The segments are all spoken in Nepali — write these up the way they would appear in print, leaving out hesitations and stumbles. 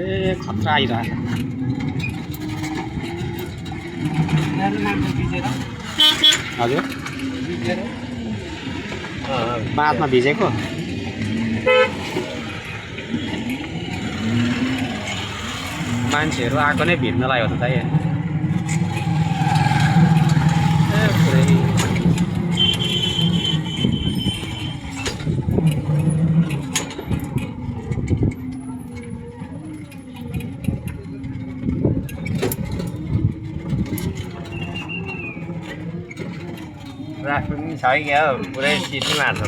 ए खतरा आइरहेछ हजुर बाँधमा भिजेको मान्छेहरू आएको नै भिड्नलाई हो त दाइ ट्राफिक पनि छ क्या पुरै सिटी मार्छ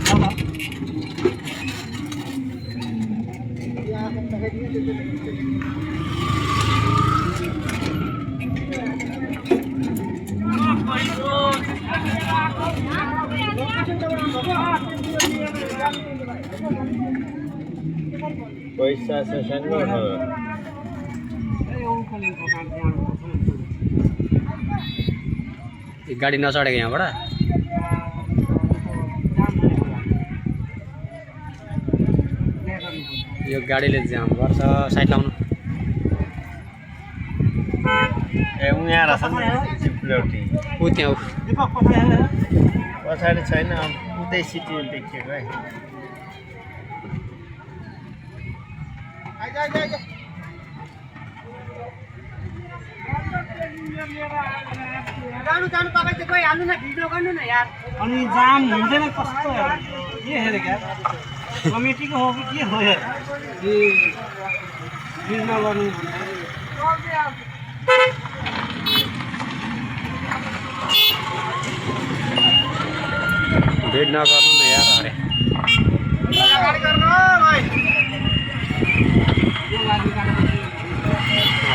पैसा सानो गाडी नचढेको यहाँबाट यो गाडीले जाम गर्छ साइड लाउनु ए उहाँ रहेछ नि चिप्लौटी ऊ त्यहाँ पछाडि छैन उतै सिटी देखिएको है जानु जानु तपाईँ चाहिँ गइहाल्नु न भिडियो गर्नु न यार अनि जाम हुँदैन कस्तो के हेरेको यार कमिटीको हो कि के हो यार भिड नगर्नु भिड नगर्नु न यार अरे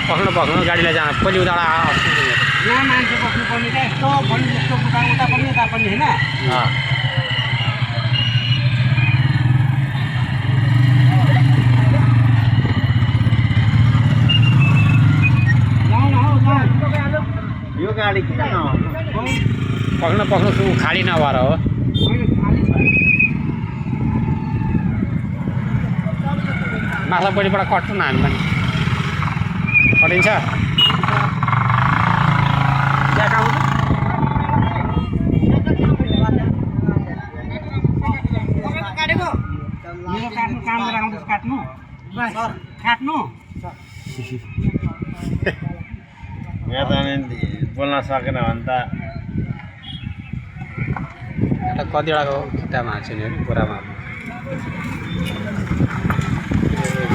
पक्नु पक्नु गाडीलाई जान पहिले उता यहाँ मान्छे बस्नुपर्ने क्या यस्तो भन्नु जस्तो उता उता पनि यता पनि होइन यो गाडी किन पक्नु पक्नु खाली नभएर हो माथिल्लोपट्टिबाट कट्नु न हामी पनि कटिन्छ मेरो काट्नु काम गरेर आउँदैछ काट्नु काट्नु यहाँ त बोल्न सकेन भने त एउटा कतिवटाको खुट्टामा हाल्छ नि पुरामा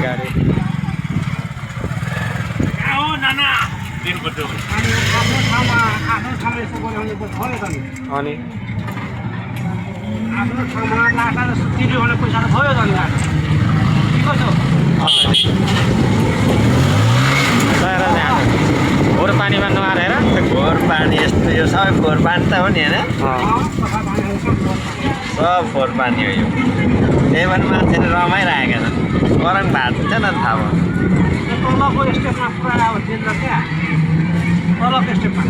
गाडी अनि आफ्नो ठाउँमा यसो गऱ्यो भने त भयो त नि अनि आफ्नो ठाउँमा लाटा र तिर्यो भने पैसा त भयो त नि घोर पानीमा नहालेर घोर पानी यस्तो यो सबै फोहोर पानी त हो नि होइन सब फोहोर पानी हो यो त्यही भएर मान्छेले रमाइरहेका छन् गरम भएको छ न थाहा भयो तलको स्टेपमा पुरा अब जेल क्या तलको स्टेपमा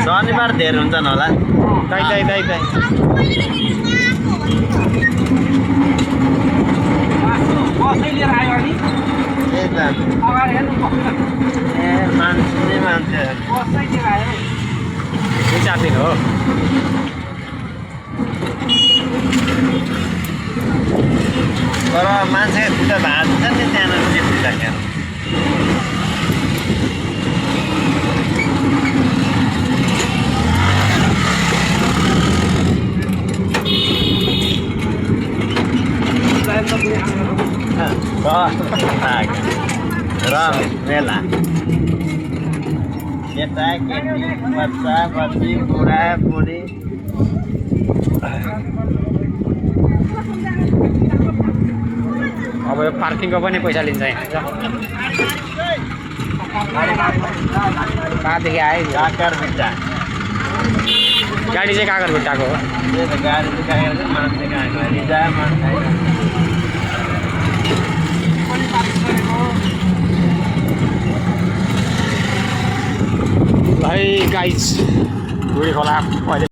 शनिबार धेर हुन्छन् होला दाइ दाइ दाइ दाइ बसै लिएर आयो अनि त्यही त अगाडि हेर्नु ए मान्छे मान्छे बसै लिएर आयो 2-4 दिन हो तर मान्छेको खुट्टा भाँच्छ नि त्यहाँनिर त्यो खुट्टा क्या र मेला केटा केटी बच्चा बच्ची बुढा बुढी अब यो पार्किङको पनि पैसा लिन्छ यहाँ कहाँदेखि आयो काकर भिट्टा गाडी चाहिँ काकर भिट्टाको हो त्यही त गाडी चाहिँ काकर मान्छे कहाँ रिजा मान्छे भाइ गाइज बुढी खोला अहिले